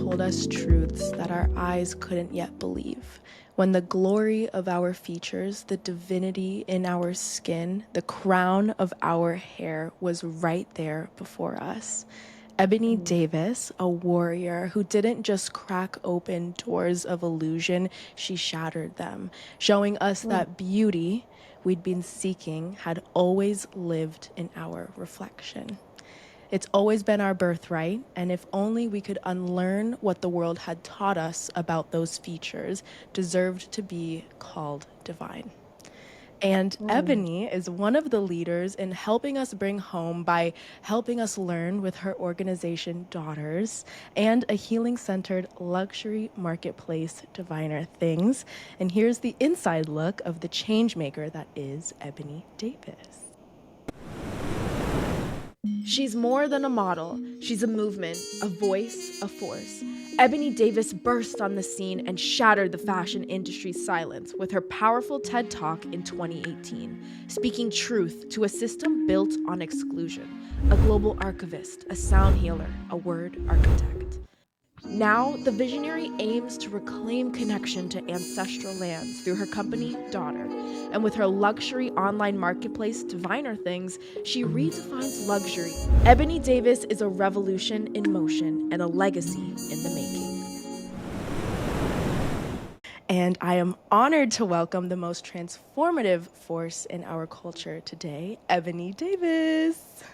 told us truths that our eyes couldn't yet believe. When the glory of our features, the divinity in our skin, the crown of our hair was right there before us. Ebonee Davis, a warrior who didn't just crack open doors of illusion, she shattered them, showing us that beauty we'd been seeking had always lived in our reflection. It's always been our birthright, and if only we could unlearn what the world had taught us about those features, deserved to be called divine. And Ebonee is one of the leaders in helping us bring home by helping us learn with her organization Daughters and a healing centered luxury marketplace Diviner Things. And here's the inside look of the change maker that is Ebonee Davis. She's more than a model. She's a movement, a voice, a force. Ebonee Davis burst on the scene and shattered the fashion industry's silence with her powerful TED Talk in 2018, speaking truth to a system built on exclusion, a global archivist, a sound healer, a word architect. Now, the visionary aims to reclaim connection to ancestral lands through her company, Daughter. And with her luxury online marketplace, Diviner Things, she redefines luxury. Ebonee Davis is a revolution in motion and a legacy in the making. And I am honored to welcome the most transformative force in our culture today, Ebonee Davis.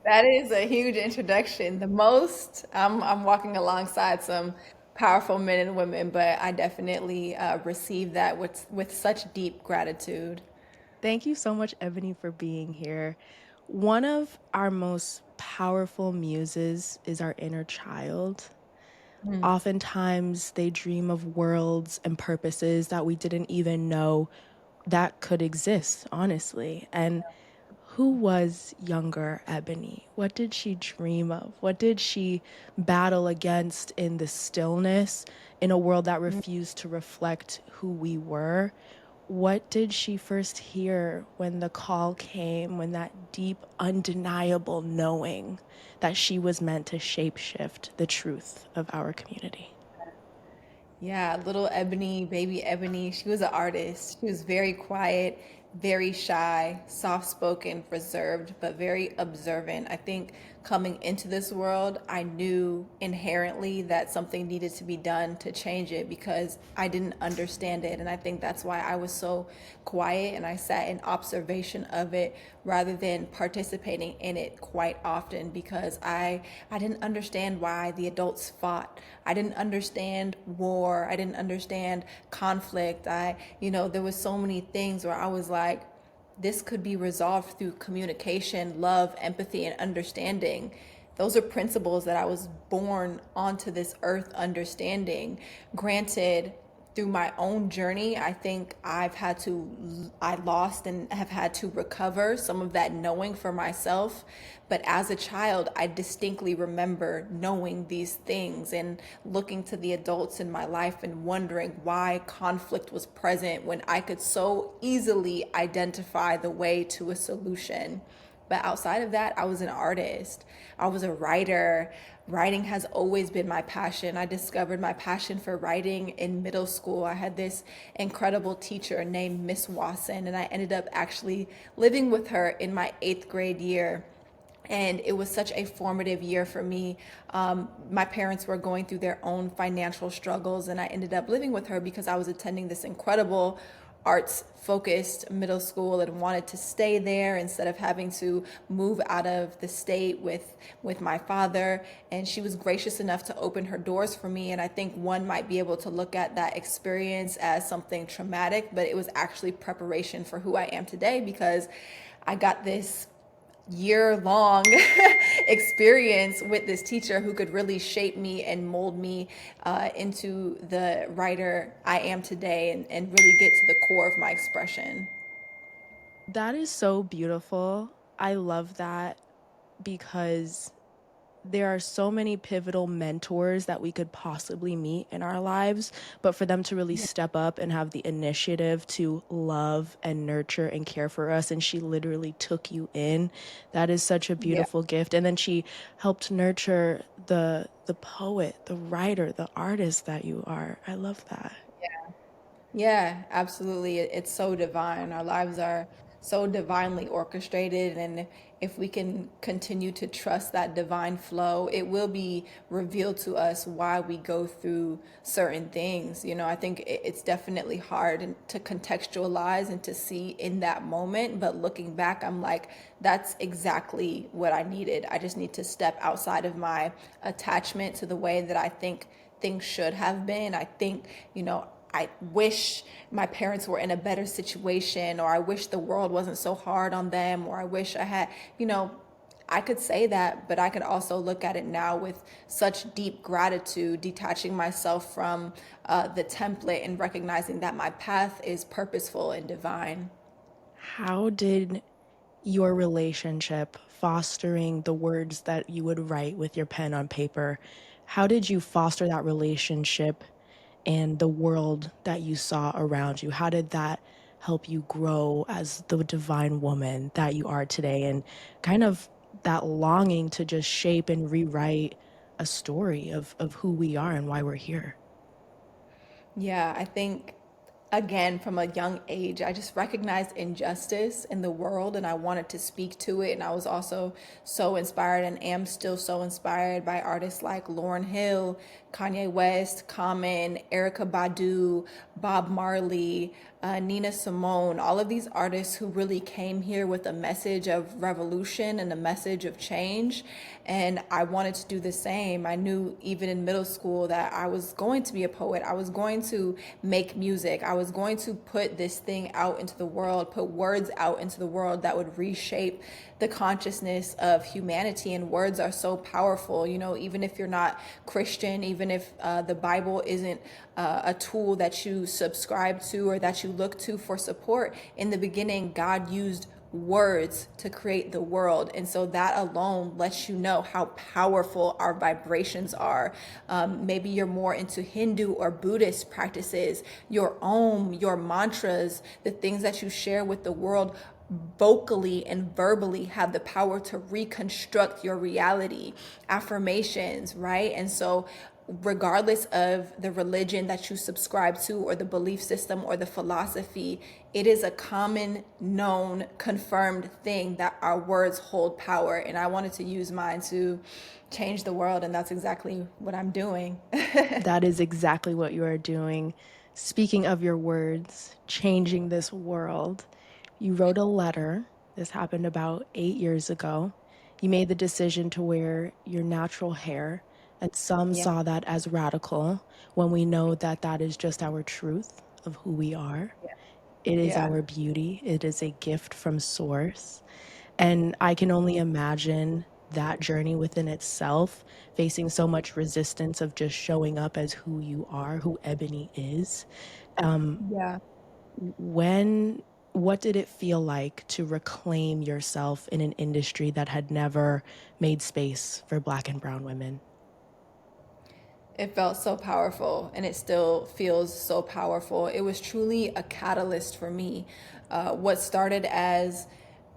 That is a huge introduction. The most, I'm walking alongside some powerful men and women, but I definitely received that with such deep gratitude. Thank you so much, Ebonee, for being here. One of our most powerful muses is our inner child. Oftentimes, they dream of worlds and purposes that we didn't even know that could exist, honestly. And who was younger Ebonee? What did she dream of? What did she battle against in the stillness in a world that refused to reflect who we were? What did she first hear when the call came, when that deep, undeniable knowing that she was meant to shapeshift the truth of our community? Yeah, little Ebony, baby Ebony, she was an artist. She was very quiet, very shy, soft spoken, reserved, but very observant. I think coming into this world, I knew inherently that something needed to be done to change it because I didn't understand it. And I think that's why I was so quiet and I sat in observation of it rather than participating in it quite often because I didn't understand why the adults fought. I didn't understand war. I didn't understand conflict. There was so many things where I was like, this could be resolved through communication, love, empathy, and understanding. Those are principles that I was born onto this earth understanding. Granted, through my own journey, I think I lost and have had to recover some of that knowing for myself. But as a child, I distinctly remember knowing these things and looking to the adults in my life and wondering why conflict was present when I could so easily identify the way to a solution. But outside of that, I was an artist. I was a writer. Writing has always been my passion. I discovered my passion for writing in middle school. I had this incredible teacher named Miss Wasson, and I ended up actually living with her in my 8th grade year. And it was such a formative year for me. My parents were going through their own financial struggles, and I ended up living with her because I was attending this incredible arts focused middle school and wanted to stay there instead of having to move out of the state with my father. And she was gracious enough to open her doors for me, and I think one might be able to look at that experience as something traumatic, but it was actually preparation for who I am today because I got this year-long experience with this teacher who could really shape me and mold me into the writer I am today and really get to the core of my expression. That is so beautiful. I love that because there are so many pivotal mentors that we could possibly meet in our lives, but for them to really Yeah. step up and have the initiative to love and nurture and care for us, and she literally took you in, that is such a Yeah. beautiful gift. And then she helped nurture the poet, the writer, the artist that you are. I love that. Yeah, absolutely. It's so divine. Our lives are so divinely orchestrated. And if we can continue to trust that divine flow, it will be revealed to us why we go through certain things. You know, I think it's definitely hard to contextualize and to see in that moment. But looking back, I'm like, that's exactly what I needed. I just need to step outside of my attachment to the way that I think things should have been. I think, I wish my parents were in a better situation, or I wish the world wasn't so hard on them, or I wish I had, I could say that, but I could also look at it now with such deep gratitude, detaching myself from the template and recognizing that my path is purposeful and divine. How did your relationship fostering the words that you would write with your pen on paper, how did you foster that relationship and the world that you saw around you? How did that help you grow as the divine woman that you are today, and kind of that longing to just shape and rewrite a story of who we are and why we're here? Yeah, I think again from a young age, I just recognized injustice in the world and I wanted to speak to it. And I was also so inspired and am still so inspired by artists like Lauryn Hill, Kanye West, Common, Erica Badu, Bob Marley, Nina Simone, all of these artists who really came here with a message of revolution and a message of change. And I wanted to do the same. I knew even in middle school that I was going to be a poet. I was going to make music. I was going to put this thing out into the world, put words out into the world that would reshape the consciousness of humanity. And words are so powerful, even if you're not Christian, even if the Bible isn't a tool that you subscribe to or that you look to for support. In the beginning, God used words to create the world. And so that alone lets you know how powerful our vibrations are. Maybe you're more into Hindu or Buddhist practices, your Om, your mantras, the things that you share with the world vocally and verbally have the power to reconstruct your reality. Affirmations, right? And so regardless of the religion that you subscribe to or the belief system or the philosophy, it is a common, known, confirmed thing that our words hold power. And I wanted to use mine to change the world, and that's exactly what I'm doing. That is exactly what you are doing. Speaking of your words, changing this world, you wrote a letter. This happened about 8 years ago. You made the decision to wear your natural hair, and some Yeah. saw that as radical when we know that that is just our truth of who we are. Yeah. It is Yeah. our beauty, it is a gift from Source. And I can only imagine that journey within itself, facing so much resistance of just showing up as who you are, who Ebony is. Um, Yeah. when, what did it feel like to reclaim yourself in an industry that had never made space for Black and Brown women? It felt so powerful, and it still feels so powerful. It was truly a catalyst for me. What started as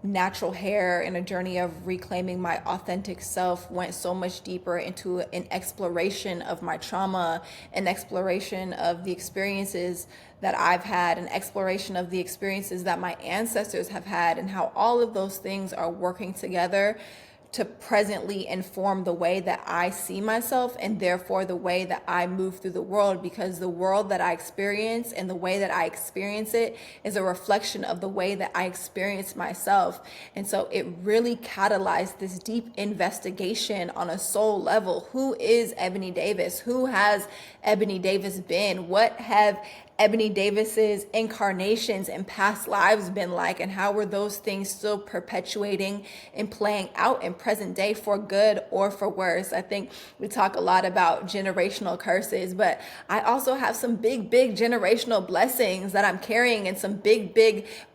natural hair and a journey of reclaiming my authentic self went so much deeper into an exploration of my trauma, an exploration of the experiences that I've had, an exploration of the experiences that my ancestors have had, and how all of those things are working together to presently inform the way that I see myself and therefore the way that I move through the world, because the world that I experience and the way that I experience it is a reflection of the way that I experience myself. And so it really catalyzed this deep investigation on a soul level. Who is Ebonee Davis? Who has Ebonee Davis been? What have Ebonee Davis's incarnations and past lives been like, and how were those things still perpetuating and playing out in present day for good or for worse? I think we talk a lot about generational curses, but I also have some big generational blessings that I'm carrying, and some big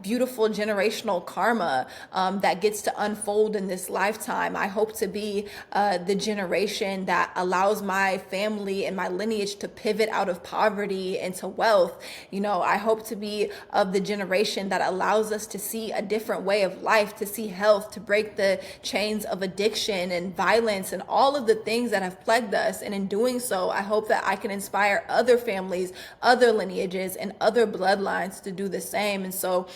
beautiful generational karma that gets to unfold in this lifetime. I hope to be the generation that allows my family and my lineage to pivot out of poverty into wealth. You know, I hope to be of the generation that allows us to see a different way of life, to see health, to break the chains of addiction and violence and all of the things that have plagued us. And in doing so, I hope that I can inspire other families, other lineages, and other bloodlines to do the same. And so,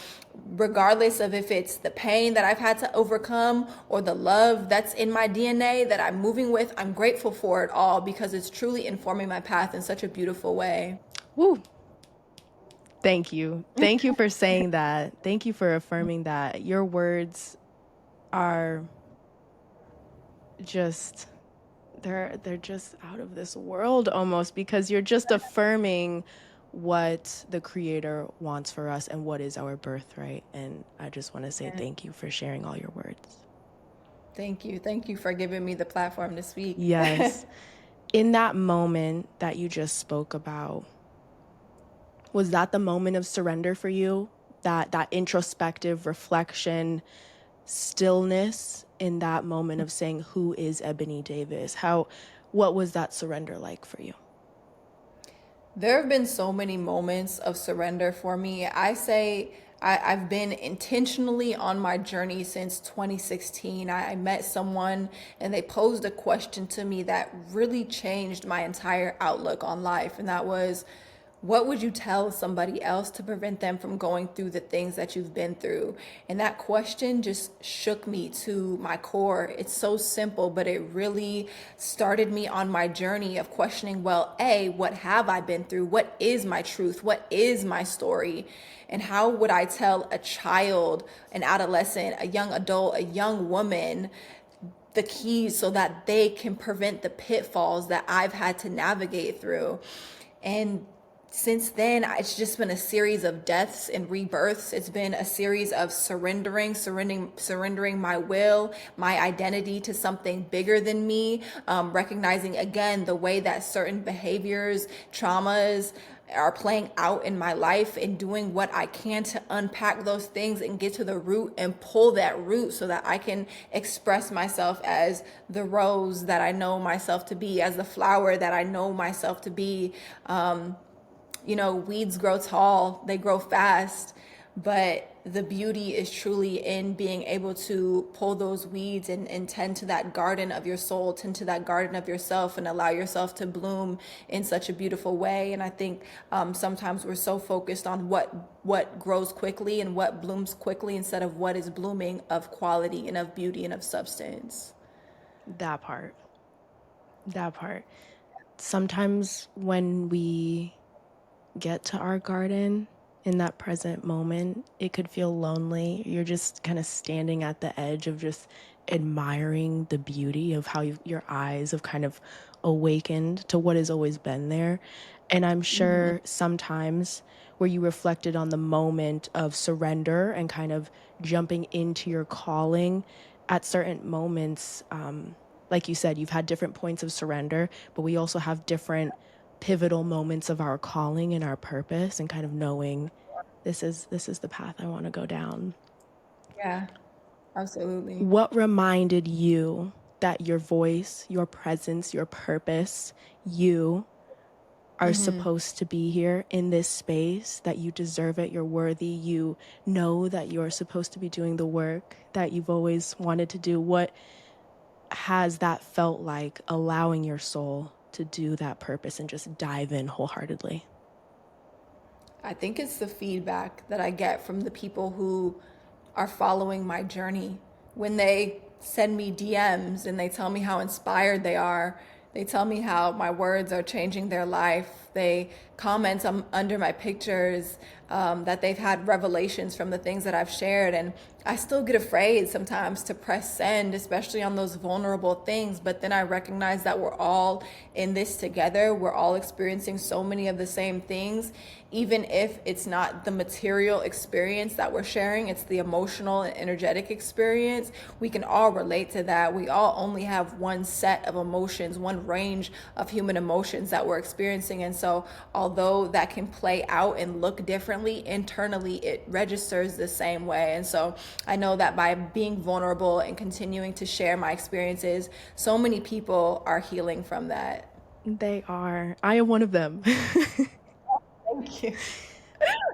regardless of if it's the pain that I've had to overcome or the love that's in my DNA that I'm moving with, I'm grateful for it all, because it's truly informing my path in such a beautiful way. Woo. Thank you. Thank you for saying that. Thank you for affirming that. Your words are just they're just out of this world almost, because you're just affirming what the creator wants for us and what is our birthright. And I just want to say thank you for sharing all your words. Thank you. Thank you for giving me the platform to speak. Yes. In that moment that you just spoke about, was that the moment of surrender for you? That introspective reflection, stillness in that moment of saying, who is Ebonee Davis? What was that surrender like for you? There have been so many moments of surrender for me. I've been intentionally on my journey since 2016. I met someone and they posed a question to me that really changed my entire outlook on life. And that was, what would you tell somebody else to prevent them from going through the things that you've been through? And that question just shook me to my core. It's so simple, but it really started me on my journey of questioning, well, A, what have I been through? What is my truth? What is my story? And how would I tell a child, an adolescent, a young adult, a young woman the keys so that they can prevent the pitfalls that I've had to navigate through? And since then, it's just been a series of deaths and rebirths. It's been a series of surrendering my will, my identity to something bigger than me, recognizing again the way that certain behaviors, traumas are playing out in my life, and doing what I can to unpack those things and get to the root and pull that root so that I can express myself as the rose that I know myself to be, as the flower that I know myself to be. You know, weeds grow tall, they grow fast, but the beauty is truly in being able to pull those weeds and tend to that garden of your soul, tend to that garden of yourself, and allow yourself to bloom in such a beautiful way. And I think sometimes we're so focused on what grows quickly and what blooms quickly, instead of what is blooming of quality and of beauty and of substance. That part. That part. Sometimes when we get to our garden in that present moment, it could feel lonely. You're just kind of standing at the edge of just admiring the beauty of how your eyes have kind of awakened to what has always been there. And I'm sure sometimes where you reflected on the moment of surrender and kind of jumping into your calling at certain moments, like you said, you've had different points of surrender, but we also have different pivotal moments of our calling and our purpose, and kind of knowing this is the path I want to go down. Yeah, absolutely. What reminded you that your voice, your presence, your purpose, you are supposed to be here in this space, that you deserve it, you're worthy, you know that you're supposed to be doing the work that you've always wanted to do? What has that felt like, allowing your soul to do that purpose and just dive in wholeheartedly? I think it's the feedback that I get from the people who are following my journey. When they send me DMs and they tell me how inspired they are, they tell me how my words are changing their life. They comment under my pictures, that they've had revelations from the things that I've shared. And I still get afraid sometimes to press send, especially on those vulnerable things. But then I recognize that we're all in this together. We're all experiencing so many of the same things. Even if it's not the material experience that we're sharing, it's the emotional and energetic experience. We can all relate to that. We all only have one set of emotions, one range of human emotions that we're experiencing. And so, although that can play out and look differently, internally it registers the same way. And so, I know that by being vulnerable and continuing to share my experiences, so many people are healing from that. They are. I am one of them. Thank you.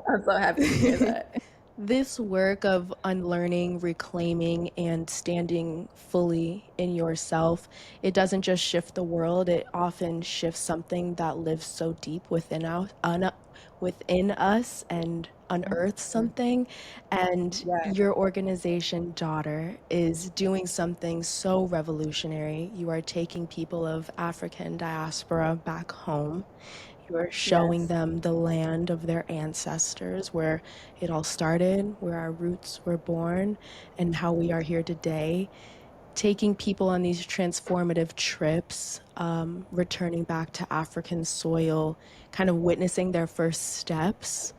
I'm so happy to hear that. This work of unlearning, reclaiming, and standing fully in yourself, it doesn't just shift the world, it often shifts something that lives so deep within us and unearths something. And Yeah. your organization, Daughter, is doing something so revolutionary. You are taking people of African diaspora back home. You are showing Yes. them the land of their ancestors, where it all started, where our roots were born, and how we are here today. Taking people on these transformative trips, returning back to African soil, kind of witnessing their first steps.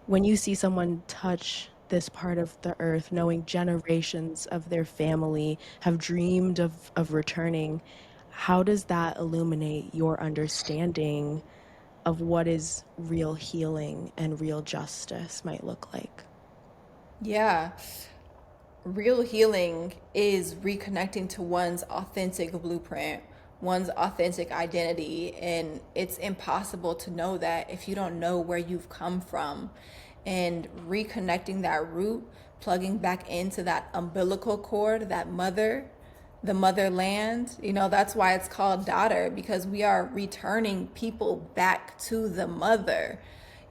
When you see someone touch this part of the earth, knowing generations of their family have dreamed of returning, how does that illuminate your understanding of what is real healing and real justice might look like? Yeah. Real healing is reconnecting to one's authentic blueprint, one's authentic identity. And it's impossible to know that if you don't know where you've come from. And reconnecting that root, plugging back into that umbilical cord, that mother, the motherland. That's why it's called daughter, because we are returning people back to the mother.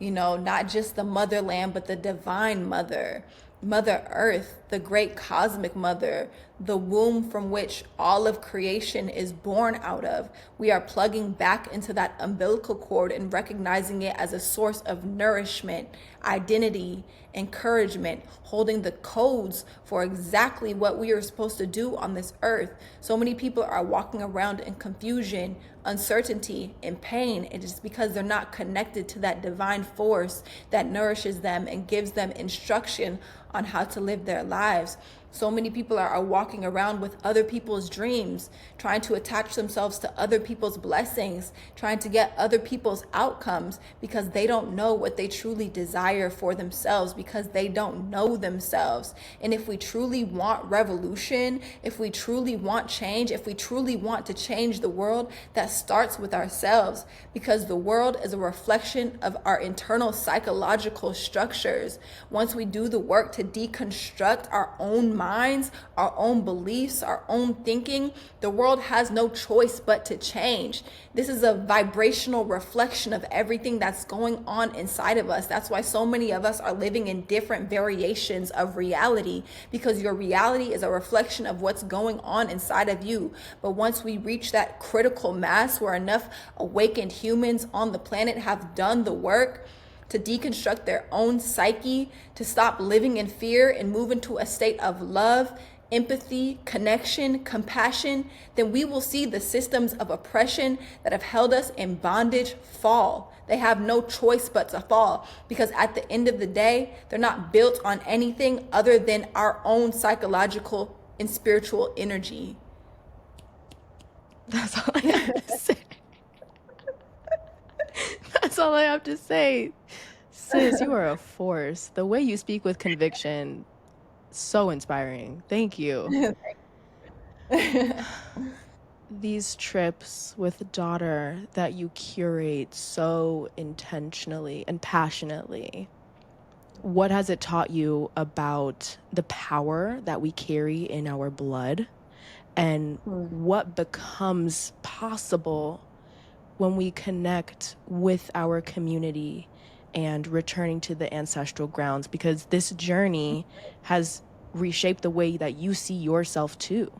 Not just the motherland, but the divine mother, Mother Earth, the great cosmic mother, the womb from which all of creation is born out of. We are plugging back into that umbilical cord and recognizing it as a source of nourishment, identity, encouragement, holding the codes for exactly what we are supposed to do on this earth. So many people are walking around in confusion, uncertainty, and pain. It is because they're not connected to that divine force that nourishes them and gives them instruction on how to live their lives. So many people are walking around with other people's dreams, trying to attach themselves to other people's blessings, trying to get other people's outcomes because they don't know what they truly desire for themselves, because they don't know themselves. And if we truly want revolution, if we truly want change, if we truly want to change the world, that starts with ourselves, because the world is a reflection of our internal psychological structures. Once we do the work to deconstruct our own minds, our own beliefs, our own thinking, the world has no choice but to change. This is a vibrational reflection of everything that's going on inside of us. That's why so many of us are living in different variations of reality, because your reality is a reflection of what's going on inside of you. But once we reach that critical mass where enough awakened humans on the planet have done the work to deconstruct their own psyche, to stop living in fear and move into a state of love, empathy, connection, compassion, then we will see the systems of oppression that have held us in bondage fall. They have no choice but to fall, because at the end of the day, they're not built on anything other than our own psychological and spiritual energy. That's all I have to say. That's all I have to say. Sis, you are a force. The way you speak with conviction, so inspiring. Thank you. These trips with Daughter that you curate so intentionally and passionately, what has it taught you about the power that we carry in our blood, and what becomes possible when we connect with our community and returning to the ancestral grounds? Because this journey has reshaped the way that you see yourself too.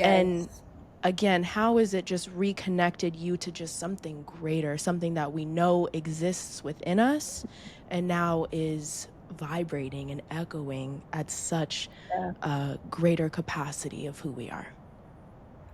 And Yes. again, how is it just reconnected you to just something greater, something that we know exists within us and now is vibrating and echoing at such Yeah. a greater capacity of who we are?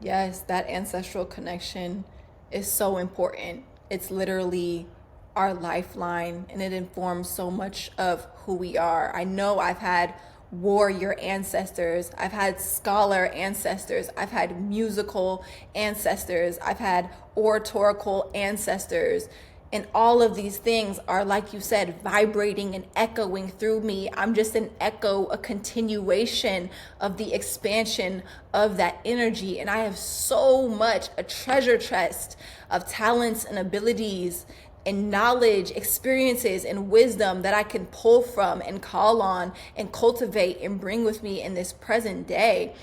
Yes, that ancestral connection is so important. It's literally our lifeline and it informs so much of who we are. I know I've had warrior ancestors, I've had scholar ancestors, I've had musical ancestors, I've had oratorical ancestors. And all of these things are, like you said, vibrating and echoing through me. I'm just an echo, a continuation of the expansion of that energy. And I have so much, a treasure chest of talents and abilities and knowledge, experiences, and wisdom that I can pull from and call on and cultivate and bring with me in this present day.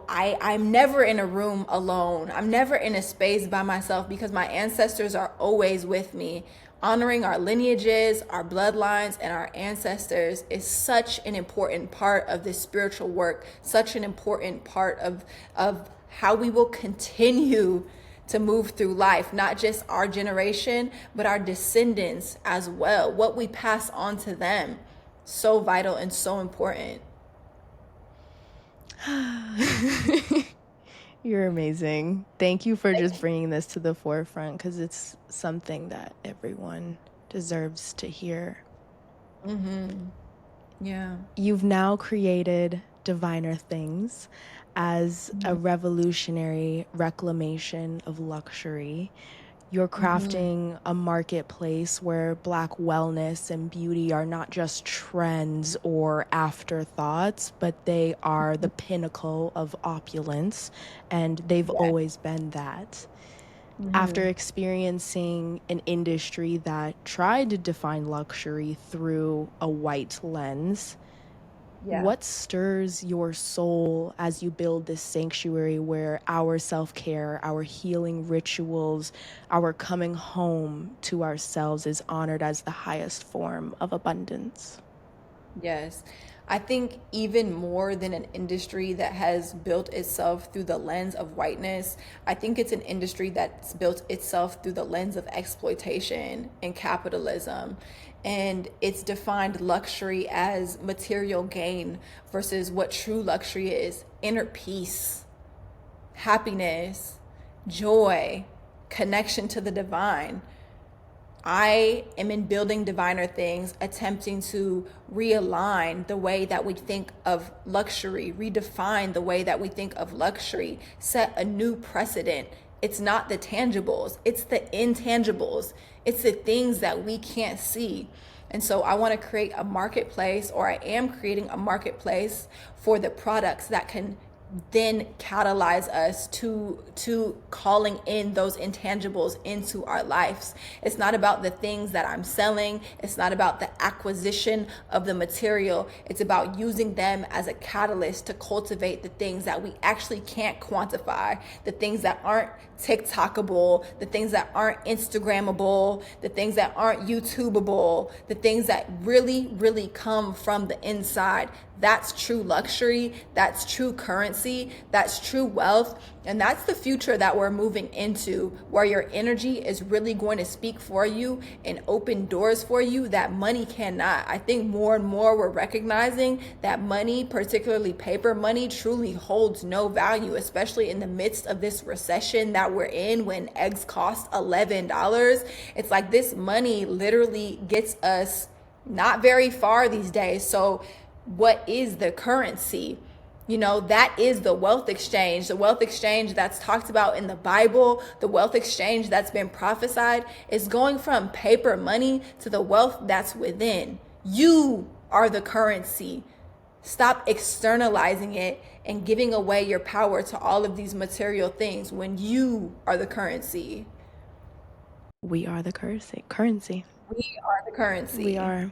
I'm never in a room alone. I'm never in a space by myself because my ancestors are always with me. Honoring our lineages, our bloodlines, and our ancestors is such an important part of this spiritual work, such an important part of how we will continue to move through life, not just our generation, but our descendants as well. What we pass on to them, so vital and so important. You're amazing. Thank you for just bringing this to the forefront because it's something that everyone deserves to hear. Yeah. You've now created Diviner Things as a revolutionary reclamation of luxury. You're crafting a marketplace where Black wellness and beauty are not just trends or afterthoughts, but they are the pinnacle of opulence, and they've Yeah. always been that. After experiencing an industry that tried to define luxury through a white lens, Yeah. what stirs your soul as you build this sanctuary where our self care, our healing rituals, our coming home to ourselves is honored as the highest form of abundance? Yes. I think even more than an industry that has built itself through the lens of whiteness, I think it's an industry that's built itself through the lens of exploitation and capitalism. And it's defined luxury as material gain versus what true luxury is: inner peace, happiness, joy, connection to the divine. I am in building diviner things, attempting to realign the way that we think of luxury, redefine the way that we think of luxury, set a new precedent. It's not the tangibles, it's the intangibles, it's the things that we can't see. And so I want to create a marketplace, or I am creating a marketplace for the products that can then catalyze us to calling in those intangibles into our lives. It's not about the things that I'm selling. It's not about the acquisition of the material. It's about using them as a catalyst to cultivate the things that we actually can't quantify, the things that aren't TikTokable, the things that aren't Instagrammable, the things that aren't YouTubeable, the things that really, really come from the inside. That's true luxury. That's true currency. That's true wealth. And that's the future that we're moving into, where your energy is really going to speak for you and open doors for you that money cannot. I think more and more we're recognizing that money, particularly paper money, truly holds no value, especially in the midst of this recession that we're in when eggs cost $11. It's like this money literally gets us not very far these days. So what is the currency? That is the wealth exchange. The wealth exchange that's talked about in the Bible, the wealth exchange that's been prophesied, is going from paper money to the wealth that's within. You are the currency. Stop externalizing it and giving away your power to all of these material things when you are the currency. We are the currency. We are the We currency. are.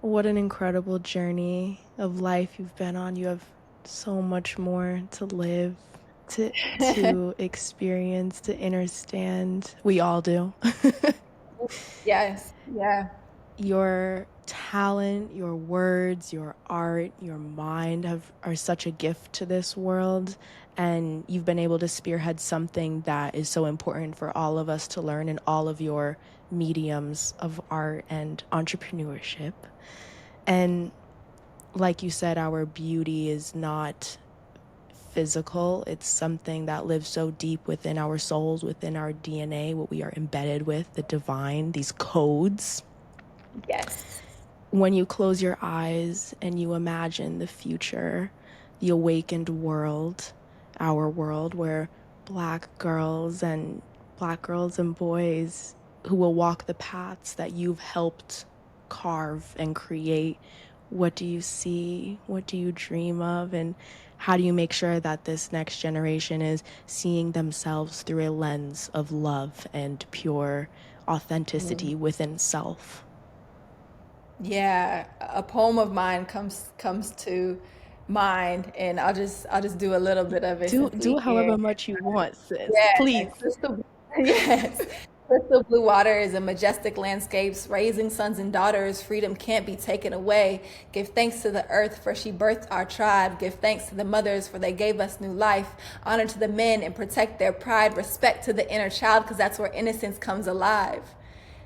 What an incredible journey of life you've been on. You have so much more to live, to experience, to understand. We all do. Yes. Yeah. Your talent, your words, your art, your mind are such a gift to this world. And you've been able to spearhead something that is so important for all of us to learn in all of your mediums of art and entrepreneurship. And like you said, our beauty is not physical. It's something that lives so deep within our souls, within our DNA, what we are embedded with, the divine, these codes. Yes. When you close your eyes and you imagine the future, the awakened world, our world, where black girls and boys who will walk the paths that you've helped carve and create, what do you see? What do you dream of? And how do you make sure that this next generation is seeing themselves through a lens of love and pure authenticity within self? Yeah, a poem of mine comes to mind, and I'll just do a little bit of it Do since we do however here. much you want, sis. Yeah, Please. crystal, yes. Crystal blue waters and majestic landscapes, raising sons and daughters, freedom can't be taken away. Give thanks to the earth, for she birthed our tribe. Give thanks to the mothers, for they gave us new life. Honor to the men and protect their pride. Respect to the inner child, because that's where innocence comes alive.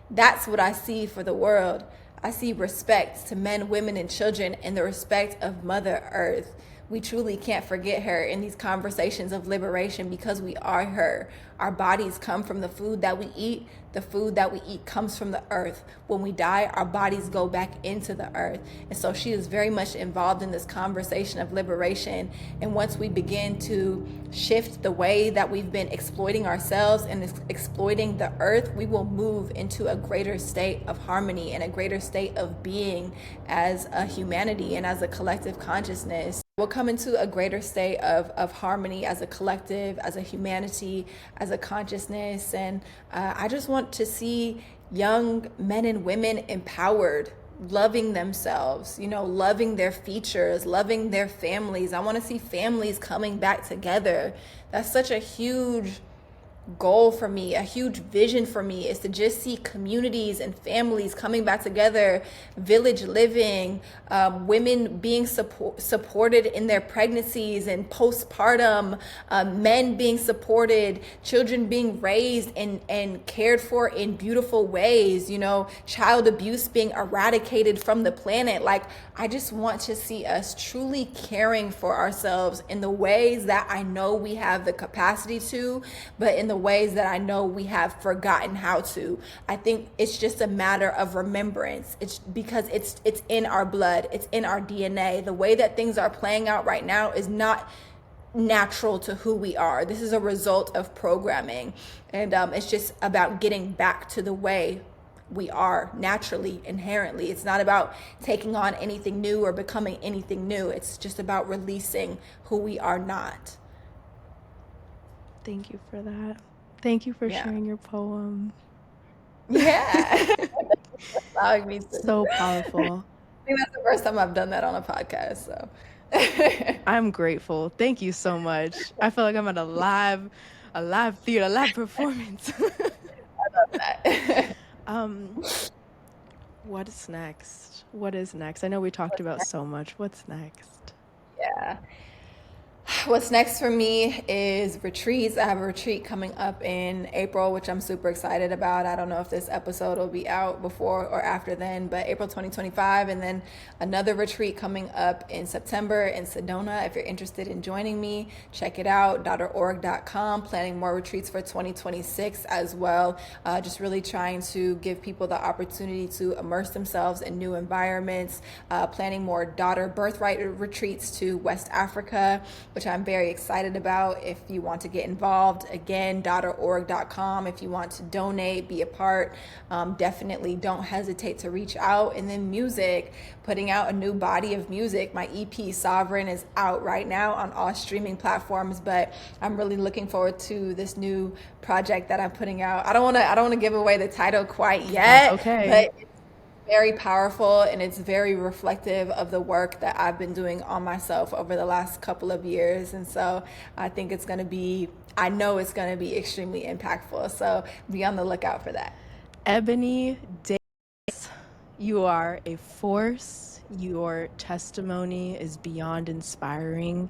That's what I see for the world. I see respect to men, women, and children, and the respect of Mother Earth. We truly can't forget her in these conversations of liberation because we are her. Our bodies come from the food that we eat. The food that we eat comes from the earth. When we die, our bodies go back into the earth. And so she is very much involved in this conversation of liberation. And once we begin to shift the way that we've been exploiting ourselves and exploiting the earth, we will move into a greater state of harmony and a greater state of being as a humanity and as a collective consciousness. We'll come into a greater state of harmony as a collective, as a humanity, as a consciousness. And I just want to see young men and women empowered, loving themselves, loving their features, loving their families. I want to see families coming back together. That's such a huge goal for me, a huge vision for me, is to just see communities and families coming back together, village living, women being supported in their pregnancies and postpartum, men being supported, children being raised and cared for in beautiful ways, child abuse being eradicated from the planet. Like, I just want to see us truly caring for ourselves in the ways that I know we have the capacity to, but in the ways that I know we have forgotten how to. I think it's just a matter of remembrance. It's because it's in our blood, it's in our DNA. The way that things are playing out right now is not natural to who we are. This is a result of programming, and it's just about getting back to the way we are naturally, inherently. It's not about taking on anything new or becoming anything new. It's just about releasing who we are not. Thank you for that. Thank you for Yeah. sharing your poem. Yeah. Allowing me to. So powerful. I think that's the first time I've done that on a podcast. So I'm grateful. Thank you so much. I feel like I'm at a live theater, a live performance. that. um, what is next? What is next? I know we talked about so much. What's next? Yeah. What's next for me is retreats. I have a retreat coming up in April, which I'm super excited about. I don't know if this episode will be out before or after then, but April 2025. And then another retreat coming up in September in Sedona. If you're interested in joining me, check it out, .org.com. Planning more retreats for 2026 as well. Just really trying to give people the opportunity to immerse themselves in new environments. Planning more daughter birthright retreats to West Africa, which I'm very excited about. If you want to get involved, again, .org.com. If you want to donate, be a part, definitely don't hesitate to reach out. And then music, putting out a new body of music. My EP Sovereign is out right now on all streaming platforms, but I'm really looking forward to this new project that I'm putting out. I don't want to give away the title quite That's yet, okay. but very powerful, and it's very reflective of the work that I've been doing on myself over the last couple of years. And so I think I know it's going to be extremely impactful. So be on the lookout for that. Ebonee Davis. You are a force. Your testimony is beyond inspiring.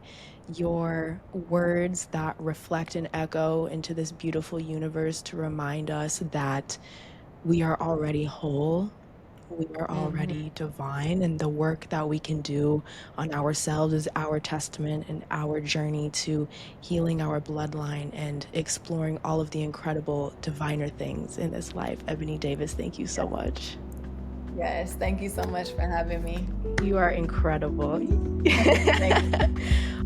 Your words that reflect and echo into this beautiful universe to remind us that we are already whole. We are already divine, and the work that we can do on ourselves is our testament and our journey to healing our bloodline and exploring all of the incredible diviner things in this life. Ebonee Davis, thank you so much. Yes, thank you so much for having me. You are incredible. Thank you.